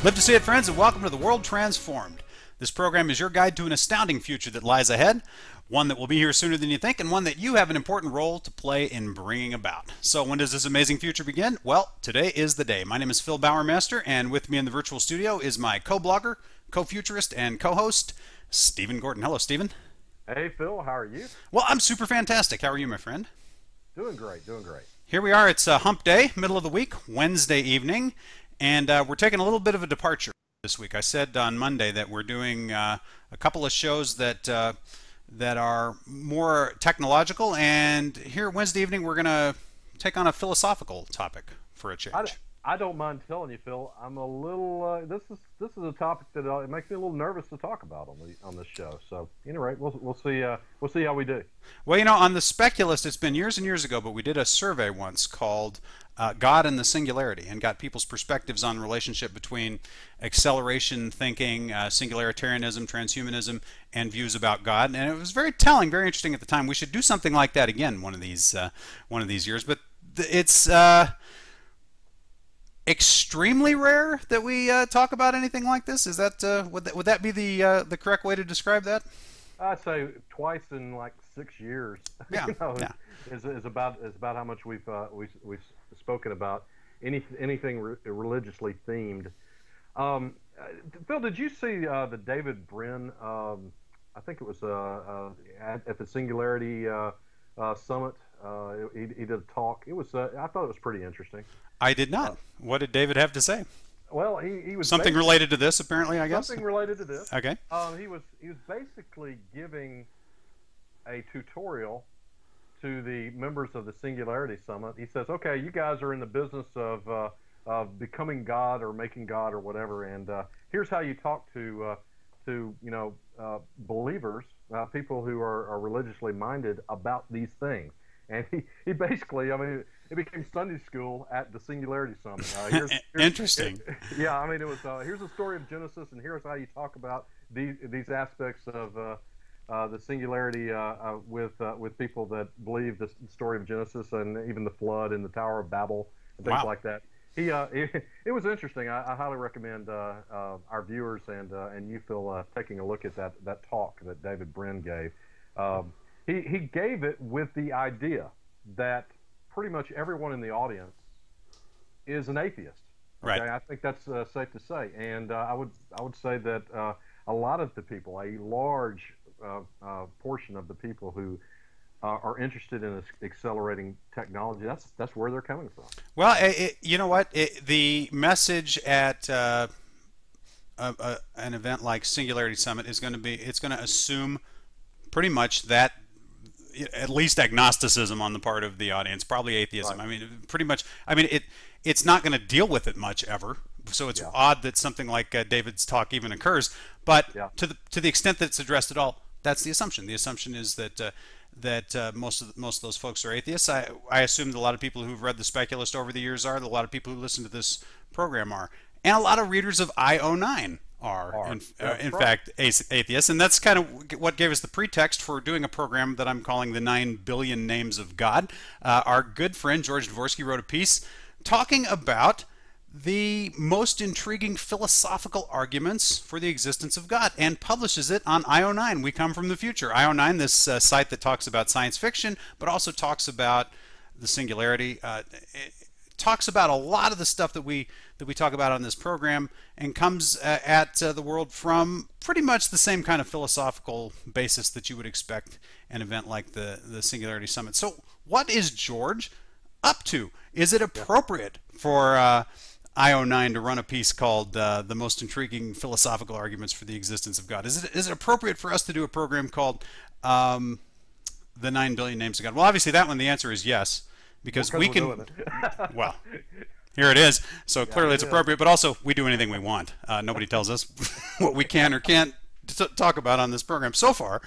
Live to see it, friends, and welcome to The World Transformed. This program is your guide to an astounding future that lies ahead, one that will be here sooner than you think, and one that you have an important role to play in bringing about. So when does this amazing future begin? Well, today is the day. My name is Phil Bowermaster, and with me in the virtual studio is my co-blogger, co-futurist, and co-host, Stephen Gordon. Hello, Stephen. Hey Phil, how are you? Well, I'm super fantastic. How are you, my friend? Doing great, doing great. Here we are. It's hump day, middle of the week, Wednesday evening. And we're taking a little bit of a departure this week. I said on Monday that we're doing a couple of shows that are more technological, and here Wednesday evening we're going to take on a philosophical topic for a change. I don't mind telling you, Phil. I'm a little. This is a topic that it makes me a little nervous to talk about on this show. So, anyway, we'll see how we do. Well, you know, on the Speculist, it's been years and years ago, but we did a survey once called God and the Singularity, and got people's perspectives on the relationship between acceleration thinking, singularitarianism, transhumanism, and views about God. And it was very telling, very interesting at the time. We should do something like that again one of these years. But it's extremely rare that we talk about anything like this. Is that would that be the correct way to describe that? I'd say twice in like 6 years. Yeah, yeah. Is about how much we've spoken about anything religiously themed. Phil, did you see the David Brin? I think it was at the Singularity Summit. He did a talk. It was I thought it was pretty interesting. I did not. What did David have to say? Well, he was something related to this, apparently, I guess. Something related to this. Okay. He was basically giving a tutorial to the members of the Singularity Summit. He says, "Okay, you guys are in the business of becoming God or making God or whatever, and here's how you talk to believers, people who are religiously minded about these things." And he basically, I mean, it became Sunday school at the Singularity Summit. Here's, Interesting. Yeah, I mean, it was here's the story of Genesis, and here's how you talk about these aspects of the singularity with people that believe the story of Genesis and even the flood and the Tower of Babel and things like that. It was interesting. I highly recommend our viewers and you, Phil, taking a look at that talk that David Brin gave. He gave it with the idea that pretty much everyone in the audience is an atheist. Okay? Right. I think that's safe to say, and I would say that a lot of the people, a large portion of the people who are interested in accelerating technology, that's where they're coming from. Well, you know what? The message at an event like Singularity Summit is going to be, it's going to assume pretty much that at least agnosticism on the part of the audience, probably atheism. Right. I mean, pretty much. I mean, it's not going to deal with it much ever. So it's odd that something like David's talk even occurs. But to the extent that it's addressed at all, that's the assumption. The assumption is that most of those folks are atheists. I assume that a lot of people who've read The Speculist over the years are. A lot of people who listen to this program are, and a lot of readers of IO9 are in fact atheists, and that's kind of what gave us the pretext for doing a program that I'm calling the 9 Billion Names of God. Our good friend George Dvorsky wrote a piece talking about the most intriguing philosophical arguments for the existence of God, and publishes it on IO9. We come from the future. IO9, this site that talks about science fiction, but also talks about the singularity. It talks about a lot of the stuff that we talk about on this program, and comes at the world from pretty much the same kind of philosophical basis that you would expect an event like the Singularity Summit. So what is George up to? Is it appropriate for IO9 to run a piece called The Most Intriguing Philosophical Arguments for the Existence of God? Is it appropriate for us to do a program called The 9 Billion Names of God? Well, obviously that one, the answer is yes, because we can. Well, here it is. So clearly it's appropriate, but also we do anything we want. Nobody tells us what we can or can't talk about on this program. So far,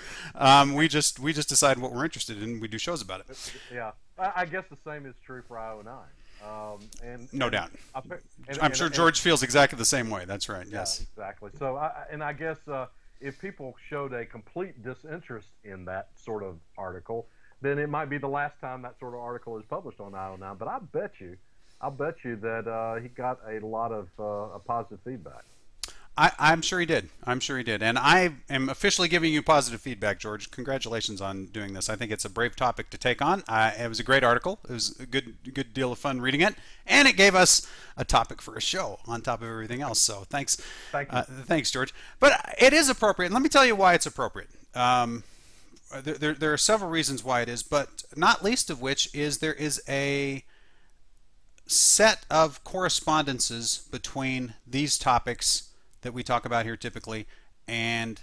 we just decide what we're interested in. We do shows about it. Yeah, I guess the same is true for IO9. No doubt. I'm sure George feels exactly the same way. That's right. Yes. Yeah, exactly. So, I guess if people showed a complete disinterest in that sort of article, then it might be the last time that sort of article is published on IO9. But I bet you I'll bet you that he got a lot of positive feedback. I'm sure he did. I'm sure he did. And I am officially giving you positive feedback, George. Congratulations on doing this. I think it's a brave topic to take on. It was a great article. It was a good deal of fun reading it. And it gave us a topic for a show on top of everything else. So thanks. Thank you. Thanks, George. But it is appropriate. And let me tell you why it's appropriate. There are several reasons why it is, but not least of which is there is a set of correspondences between these topics that we talk about here typically and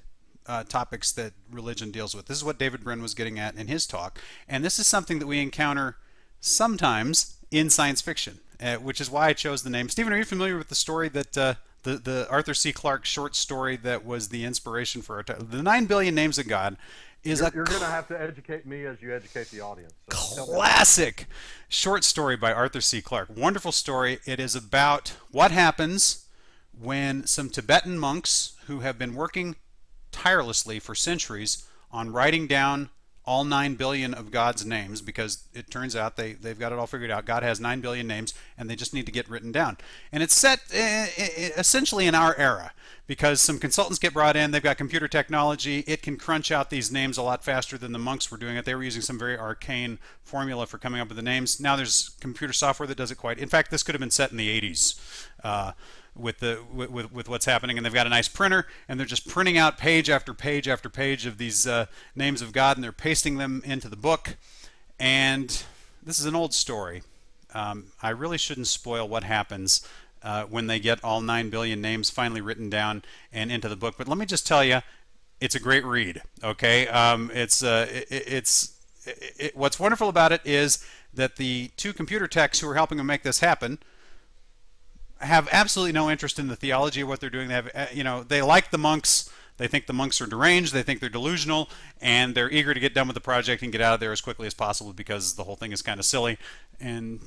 topics that religion deals with. This is what David Brin was getting at in his talk, and this is something that we encounter sometimes in science fiction, which is why I chose the name. Stephen, are you familiar with the story that the Arthur C. Clarke short story that was the inspiration for our title? The 9 Billion Names of God is you're going to have to educate me as you educate the audience. So classic short story by Arthur C. Clarke. Wonderful story. It is about what happens when some Tibetan monks who have been working tirelessly for centuries on writing down all 9 billion of God's names, because it turns out they've got it all figured out. God has 9 billion names, and they just need to get written down. And it's set essentially in our era, because some consultants get brought in, they've got computer technology, it can crunch out these names a lot faster than the monks were doing it. They were using some very arcane formula for coming up with the names. Now there's computer software that does it quite. In fact, this could have been set in the 80s. With what's happening, and they've got a nice printer, and they're just printing out page after page after page of these names of God, and they're pasting them into the book. And this is an old story. I really shouldn't spoil what happens when they get all 9 billion names finally written down and into the book, but let me just tell you, it's a great read. Okay, what's wonderful about it is that the two computer techs who are helping them make this happen have absolutely no interest in the theology of what they're doing. They have, they like the monks. They think the monks are deranged. They think they're delusional, and they're eager to get done with the project and get out of there as quickly as possible because the whole thing is kind of silly. And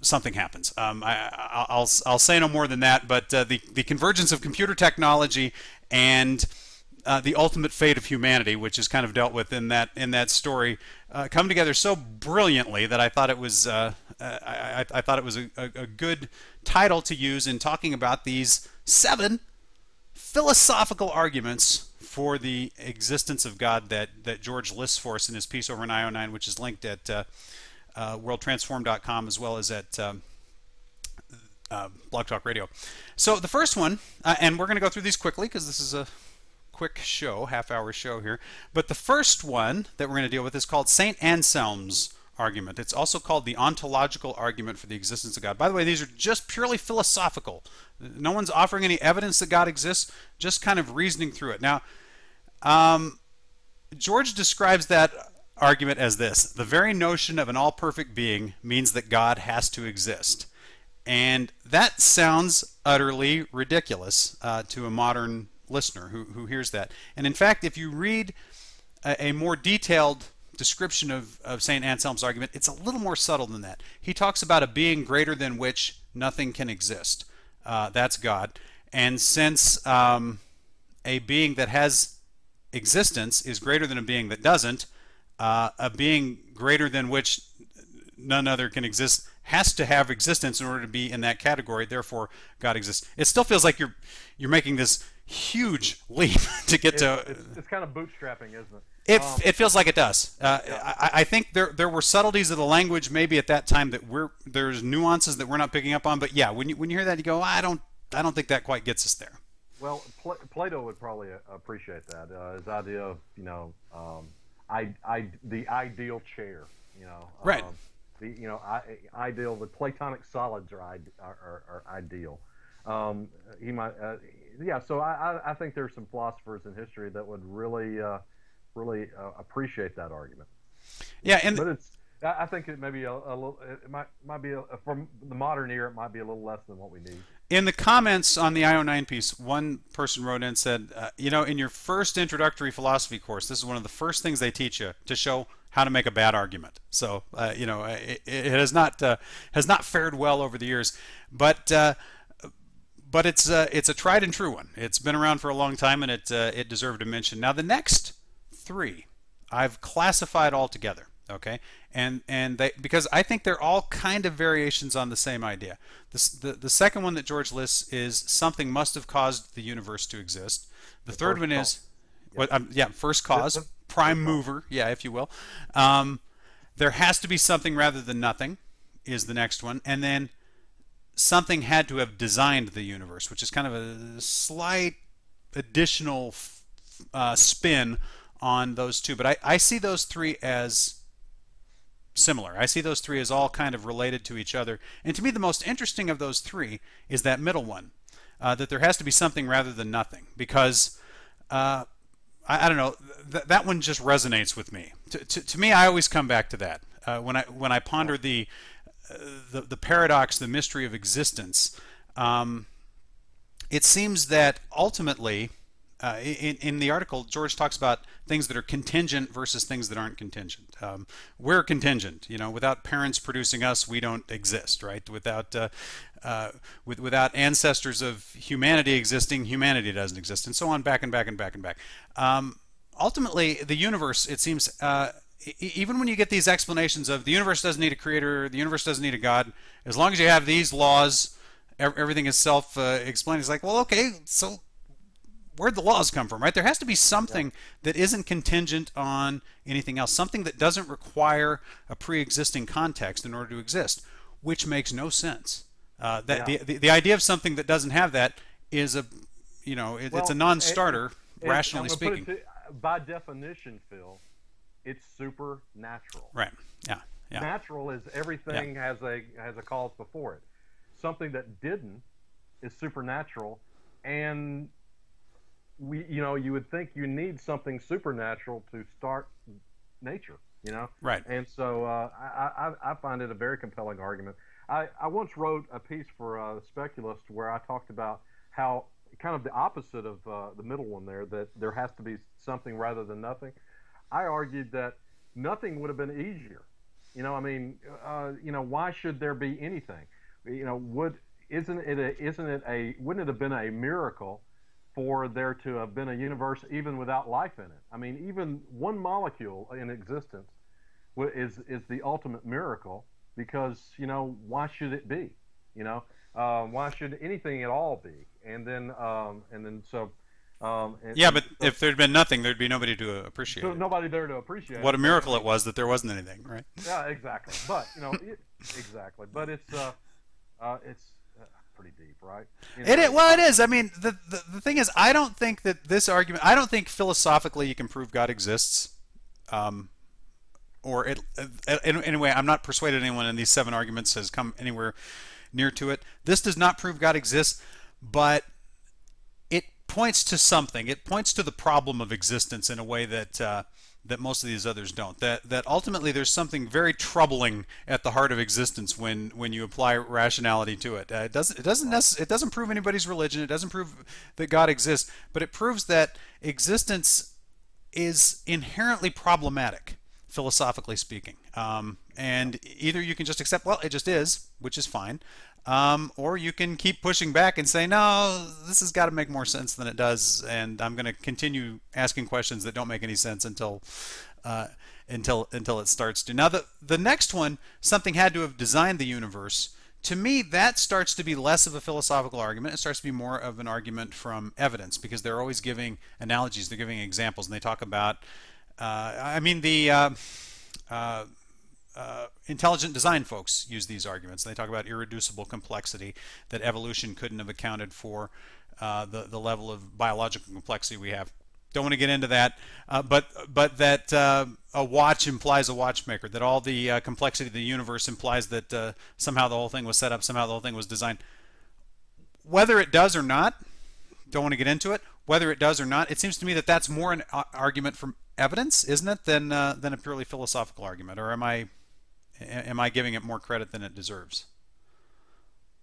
something happens. I'll say no more than that. But the convergence of computer technology and the ultimate fate of humanity, which is kind of dealt with in that story, come together so brilliantly that I thought it was I thought it was a good title to use in talking about these 7 philosophical arguments for the existence of God that George lists for us in his piece over in IO9, which is linked at worldtransform.com as well as at Blog Talk Radio. So the first one, and we're going to go through these quickly because this is a quick show, half-hour show here. But the first one that we're going to deal with is called St. Anselm's argument. It's also called the ontological argument for the existence of God. By the way, these are just purely philosophical. No one's offering any evidence that God exists, just kind of reasoning through it. Now, George describes that argument as this: the very notion of an all-perfect being means that God has to exist. And that sounds utterly ridiculous to a modern listener who hears that. And in fact, if you read a more detailed description of St. Anselm's argument, it's a little more subtle than that. He talks about a being greater than which nothing can exist. That's God. And since a being that has existence is greater than a being that doesn't, a being greater than which none other can exist has to have existence in order to be in that category. Therefore, God exists. It still feels like you're making this huge leap to get to. It's kind of bootstrapping, isn't it? It feels like it does. I think there were subtleties of the language maybe at that time that there's nuances that we're not picking up on. But yeah, when you hear that, you go, I don't think that quite gets us there. Well, Plato would probably appreciate that. His idea of the ideal chair. Right. Ideal. The Platonic solids are ideal. He might. So I think there's some philosophers in history that would really appreciate that argument. Yeah, but I think it may be a little. It might be from the modern era. It might be a little less than what we need. In the comments on the IO9 piece, one person wrote in and said, in your first introductory philosophy course, this is one of the first things they teach you to show how to make a bad argument. So it has not fared well over the years, but it's a tried and true one. It's been around for a long time, and it deserved a mention. Now the next 3 I've classified all together, okay, and they, because I think they're all kind of variations on the same idea. The second one that George lists is something must have caused the universe to exist. The The third first one call. is Yep. what, yeah, first The, cause, the prime first call. mover, yeah, if you will. Um, there has to be something rather than nothing is the next one, and then something had to have designed the universe, which is kind of a slight additional spin on those two. But I see those three as similar. I see those three as all kind of related to each other. And to me, the most interesting of those three is that middle one, that there has to be something rather than nothing. Because I don't know, that one just resonates with me. To me, I always come back to that when I ponder the paradox, the mystery of existence. It seems that ultimately, in the article, George talks about things that are contingent versus things that aren't contingent. We're contingent, you know. Without parents producing us, we don't exist, right? Without ancestors of humanity existing, humanity doesn't exist, and so on, back and back and back and back. Ultimately, the universe, it seems, even when you get these explanations of the universe doesn't need a creator, the universe doesn't need a God, as long as you have these laws, everything is self-explained. It's like, well, okay, so where'd the laws come from, right? There has to be something that isn't contingent on anything else, something that doesn't require a pre-existing context in order to exist, which makes no sense. That Yeah. the idea of something that doesn't have that is a, you know, it's a Well, non-starter, I'm rationally going to put speaking. it by definition, Phil, it's supernatural. Right. Yeah. Yeah. Natural is everything has a cause before it. Something that didn't is supernatural, and you would think you need something supernatural to start nature, Right. and so I find it a very compelling argument. I once wrote a piece for Speculist where I talked about how kind of the opposite of the middle one there, that there has to be something rather than nothing. I argued that nothing would have been easier. I mean, why should there be anything? Would wouldn't it have been a miracle for there to have been a universe even without life in it? I mean, even one molecule in existence is the ultimate miracle, because why should it be? Why should anything at all be? And then so Yeah, but if there'd been nothing, there'd be nobody to appreciate so it. nobody there to appreciate What a it. But I miracle it mean, was that there wasn't anything, right? yeah, exactly. But exactly. But it's pretty deep, right? It is, Anyway, well, it is. I mean, the thing is, I don't think that this argument. I don't think philosophically you can prove God exists. Um, or anyway, I'm not persuaded anyone in these 7 arguments has come anywhere near to it. This does not prove God exists, but it points to something. It points to the problem of existence in a way that most of these others don't. That ultimately there's something very troubling at the heart of existence when you apply rationality to it. It doesn't prove anybody's religion. It doesn't prove that God exists, but it proves that existence is inherently problematic, philosophically speaking. And either you can just accept, well, it just is, which is fine, or you can keep pushing back and say, no, this has got to make more sense than it does, and I'm going to continue asking questions that don't make any sense until it starts to. Now, the next one, something had to have designed the universe. To me, that starts to be less of a philosophical argument. It starts to be more of an argument from evidence, because they're always giving analogies, they're giving examples, and they talk about, intelligent design folks use these arguments. They talk about irreducible complexity, that evolution couldn't have accounted for the level of biological complexity we have. Don't want to get into that, but that a watch implies a watchmaker, that all the complexity of the universe implies that somehow the whole thing was set up, somehow the whole thing was designed. Whether it does or not, don't want to get into it. Whether it does or not, it seems to me that that's more an argument from evidence, isn't it, than a purely philosophical argument? Or am I giving it more credit than it deserves?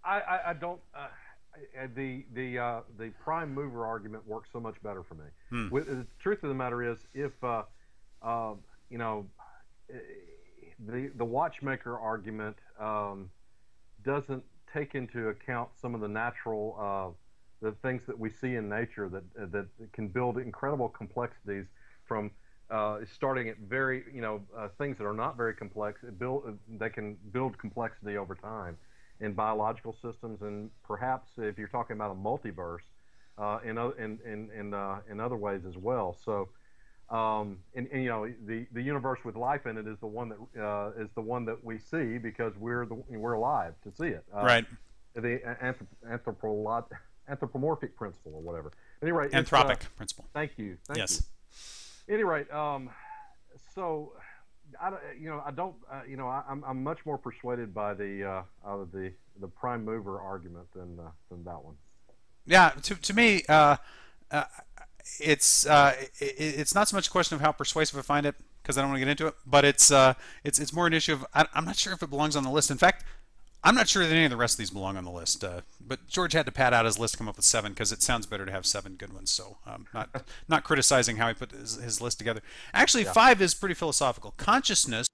I don't. The prime mover argument works so much better for me. The truth of the matter is, if you know, the watchmaker argument doesn't take into account some of the natural the things that we see in nature that can build incredible complexities from starting at very, things that are not very complex. They can build complexity over time in biological systems, and perhaps if you're talking about a multiverse, in other ways as well. So, the universe with life in it is the one that we see because we're alive to see it. Right. The anthropomorphic principle or whatever. Anyway, Anthropic principle. Thank you. Yes. At any rate, so I don't, I'm much more persuaded by the prime mover argument than that one. Yeah, to me, it's not so much a question of how persuasive I find it, because I don't want to get into it, but it's more an issue of I'm not sure if it belongs on the list. In fact, I'm not sure that any of the rest of these belong on the list. But George had to pad out his list to come up with 7 because it sounds better to have 7 good ones. So not criticizing how he put his list together. Actually, yeah. 5 is pretty philosophical. Consciousness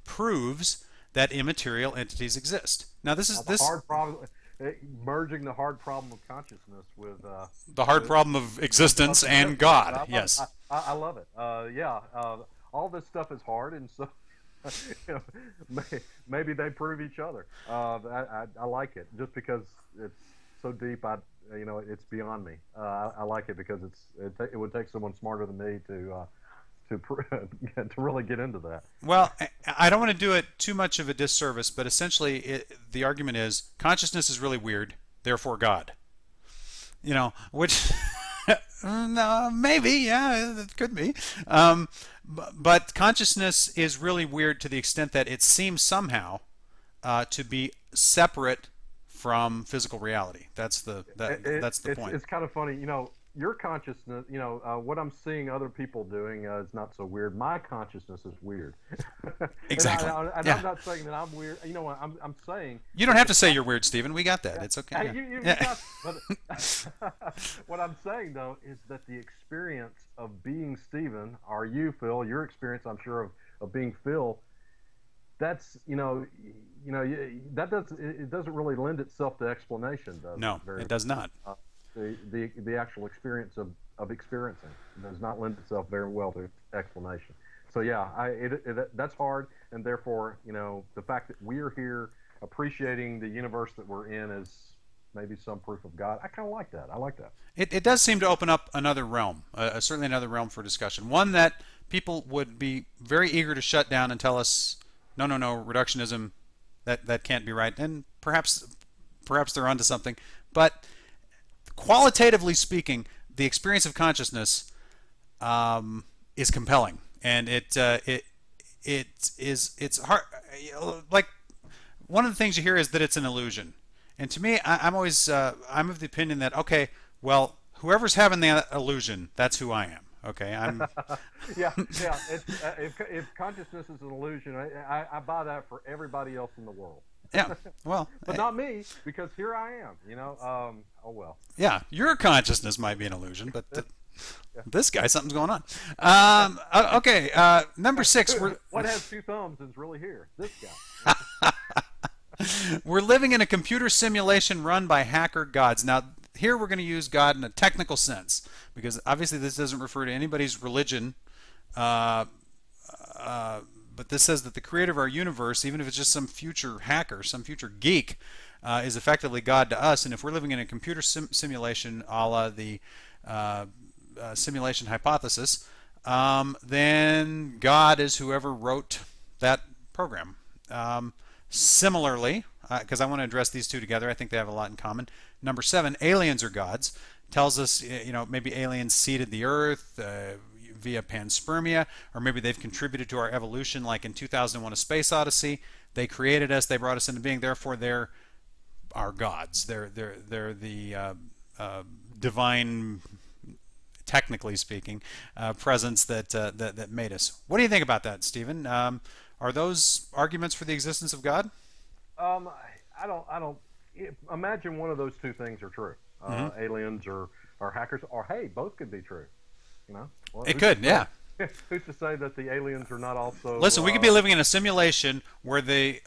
proves that immaterial entities exist. Now this is hard problem. Merging the hard problem of consciousness with the hard problem of existence and God. Yes, I love it. All this stuff is hard, and so maybe they prove each other. I like it just because it's so deep. It's beyond me. I like it because it would take someone smarter than me to really get into that. Well, I don't want to do it too much of a disservice, but essentially the argument is consciousness is really weird, therefore God. Which no, maybe, yeah, it could be. But consciousness is really weird to the extent that it seems somehow to be separate from physical reality. That's the point. It's kind of funny, your consciousness, what I'm seeing other people doing is not so weird. My consciousness is weird. Exactly. And yeah. I'm not saying that I'm weird. I'm saying. You don't have to say you're weird, Stephen. We got that. It's okay. What I'm saying though is that the experience of being Stephen, or you, Phil, your experience, I'm sure, of being Phil, that's it doesn't really lend itself to explanation, does it? No, it does not. The actual experience of experiencing does not lend itself very well to explanation. So yeah, that's hard, and therefore the fact that we're here appreciating the universe that we're in is maybe some proof of God. I kind of like that. I like that. It does seem to open up another realm, certainly another realm for discussion. One that people would be very eager to shut down and tell us, no, reductionism, that can't be right, and perhaps they're onto something, but qualitatively speaking, the experience of consciousness is compelling, and it's hard. Like, one of the things you hear is that it's an illusion, and to me, I'm always I'm of the opinion that, okay, well, whoever's having the illusion, that's who I am. Okay, I'm. yeah. If consciousness is an illusion, I buy that for everybody else in the world. Yeah, well, but not me, because here I am. Oh well. Yeah, your consciousness might be an illusion, but this guy, something's going on. Okay, number 6. What has 2 thumbs is really here. This guy. We're living in a computer simulation run by hacker gods. Now, here we're going to use God in a technical sense, because obviously this doesn't refer to anybody's religion. But this says that the creator of our universe, even if it's just some future hacker, some future geek, is effectively God to us. And if we're living in a computer simulation a la the simulation hypothesis, then God is whoever wrote that program. Similarly, because I want to address these two together, I think they have a lot in common. Number 7, aliens are gods. Tells us, maybe aliens seeded the earth via panspermia, or maybe they've contributed to our evolution, like in 2001: A Space Odyssey. They created us, they brought us into being, therefore they're our gods. They're the divine, technically speaking, presence that made us. What do you think about that, Stephen? Are those arguments for the existence of God? I don't imagine one of those 2 things are true. Aliens or hackers, or hey, both could be true. Well, it could, yeah. Who's to say that the aliens are not also? Listen, we could be living in a simulation where the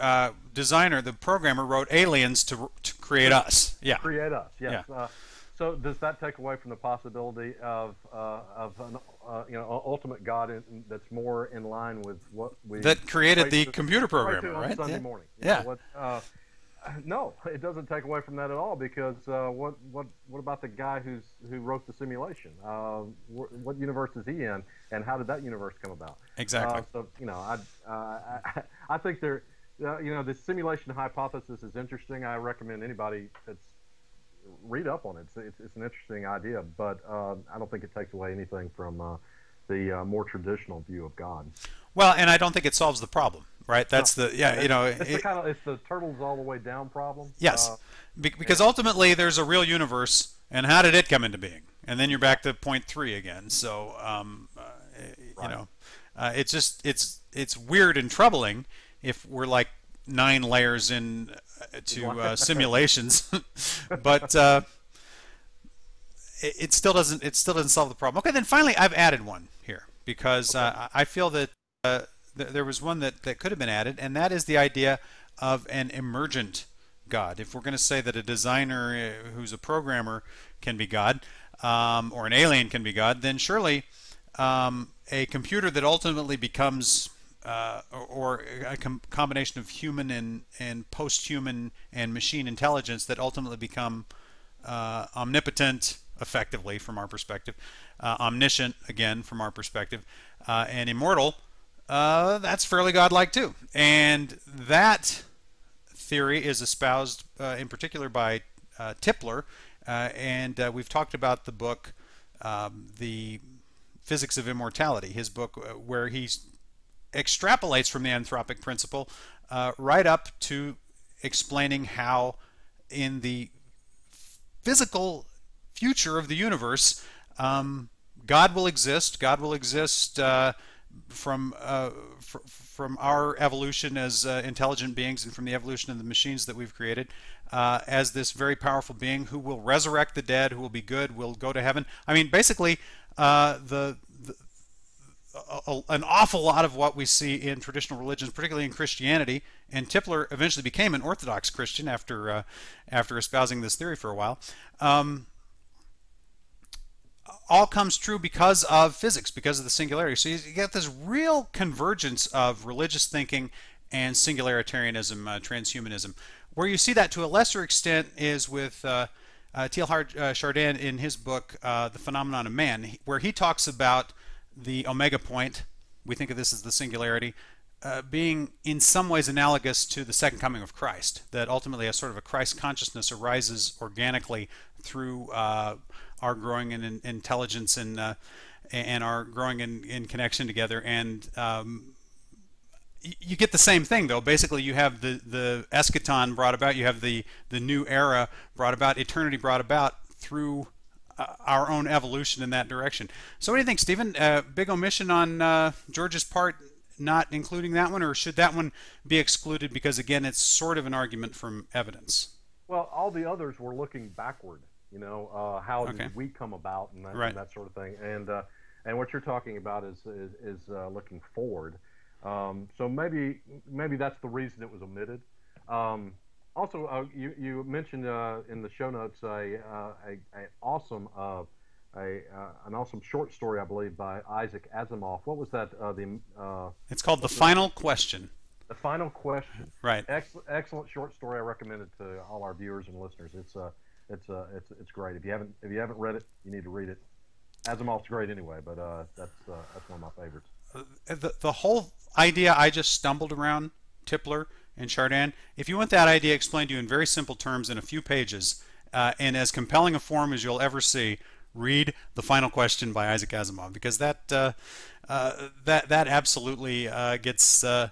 designer, the programmer, wrote aliens to create us. Yeah. Create us. Yes. Yeah. So does that take away from the possibility of an ultimate God that's more in line with what we That created the computer pray programmer, to on right? Sunday Yeah. morning? Yeah. No, it doesn't take away from that at all because what about the guy who wrote the simulation? What universe is he in, and how did that universe come about? Exactly. I think the simulation hypothesis is interesting. I recommend anybody that's read up on it. It's an interesting idea, but I don't think it takes away anything from the more traditional view of God. Well, and I don't think it solves the problem, right? That's No, the yeah, you know, it's the turtles all the way down problem. yes, because ultimately there's a real universe, and how did it come into being? And then you're back to point three again. So Right. you know, it's just it's weird and troubling if we're like 9 layers in to simulations, but it still doesn't solve the problem. Okay, then finally I've added one here because I feel that there was one that could have been added, and that is the idea of an emergent God. If we're going to say that a designer who's a programmer can be God, or an alien can be God, then surely a computer that ultimately becomes or a combination of human and post-human and machine intelligence that ultimately become omnipotent, effectively from our perspective, omniscient again from our perspective, and immortal. That's fairly godlike too, and that theory is espoused in particular by Tipler, and we've talked about the book, The Physics of Immortality, his book where he extrapolates from the anthropic principle right up to explaining how in the physical future of the universe, God will exist. God will exist from our evolution as intelligent beings and from the evolution of the machines that we've created as this very powerful being who will resurrect the dead, who will be good, will go to heaven. I mean, basically, an awful lot of what we see in traditional religions, particularly in Christianity, and Tipler eventually became an Orthodox Christian after espousing this theory for a while, all comes true because of physics, because of the singularity. So you get this real convergence of religious thinking and singularitarianism, transhumanism. Where you see that to a lesser extent is with Teilhard Chardin in his book, The Phenomenon of Man, where he talks about the omega point. We think of this as the singularity, being in some ways analogous to the second coming of Christ, that ultimately a sort of a Christ consciousness arises organically through our growing in intelligence and our growing in connection together. And you get the same thing, though. Basically, you have the eschaton brought about, you have the new era brought about, eternity brought about through our own evolution in that direction. So what do you think, Stephen? Big omission on George's part, not including that one, or should that one be excluded because, again, it's sort of an argument from evidence? Well, all the others were looking backward. How Okay. did we come about and Right. and that sort of thing. And what you're talking about is looking forward. So maybe that's the reason it was omitted. Also, you mentioned in the show notes an awesome short story, I believe, by Isaac Asimov. What was that? It's called The Final Question. The Final Question. Right. Excellent short story. I recommend it to all our viewers and listeners. It's great. If you haven't read it, you need to read it. Asimov's great anyway, but that's one of my favorites. The whole idea I just stumbled around, Tipler and Chardin, if you want that idea explained to you in very simple terms in a few pages, and as compelling a form as you'll ever see, read The Final Question by Isaac Asimov, because that absolutely gets the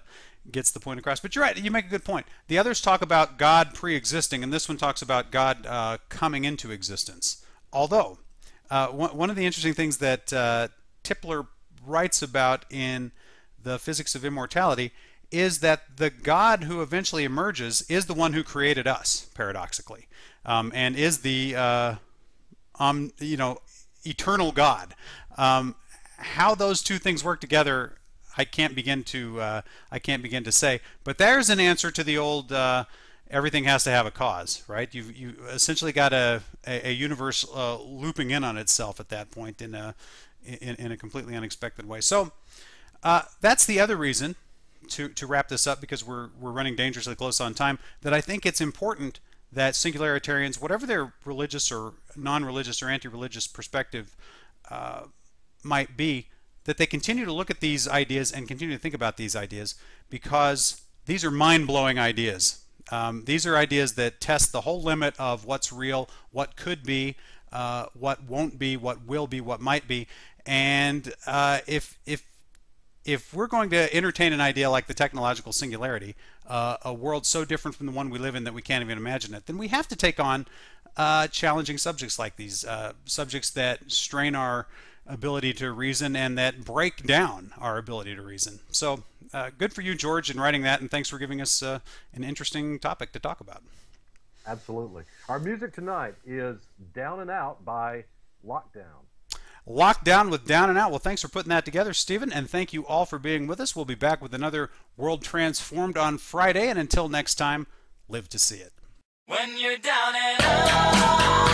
point across. But you're right, you make a good point. The others talk about God pre-existing, and this one talks about God coming into existence. Although, one of the interesting things that Tipler writes about in The Physics of Immortality is that the God who eventually emerges is the one who created us, paradoxically, and is the eternal God. How those two things work together, I can't begin to say. But there's an answer to the old everything has to have a cause, right? You essentially got a universe looping in on itself at that point in a completely unexpected way. So that's the other reason to wrap this up, because we're running dangerously close on time, that I think it's important that singularitarians, whatever their religious or non-religious or anti-religious perspective might be, that they continue to look at these ideas and continue to think about these ideas, because these are mind-blowing ideas. These are ideas that test the whole limit of what's real, what could be, what won't be, what will be, what might be. And if we're going to entertain an idea like the technological singularity, a world so different from the one we live in that we can't even imagine it, then we have to take on challenging subjects like these, subjects that strain our ability to reason and that break down our ability to reason. So good for you, George, in writing that, and thanks for giving us an interesting topic to talk about. Absolutely. Our music tonight is Down and Out by Lockdown. Lockdown with Down and Out. Well, thanks for putting that together, Stephen, and thank you all for being with us. We'll be back with another World Transformed on Friday, and until next time, live to see it. When you're down and out.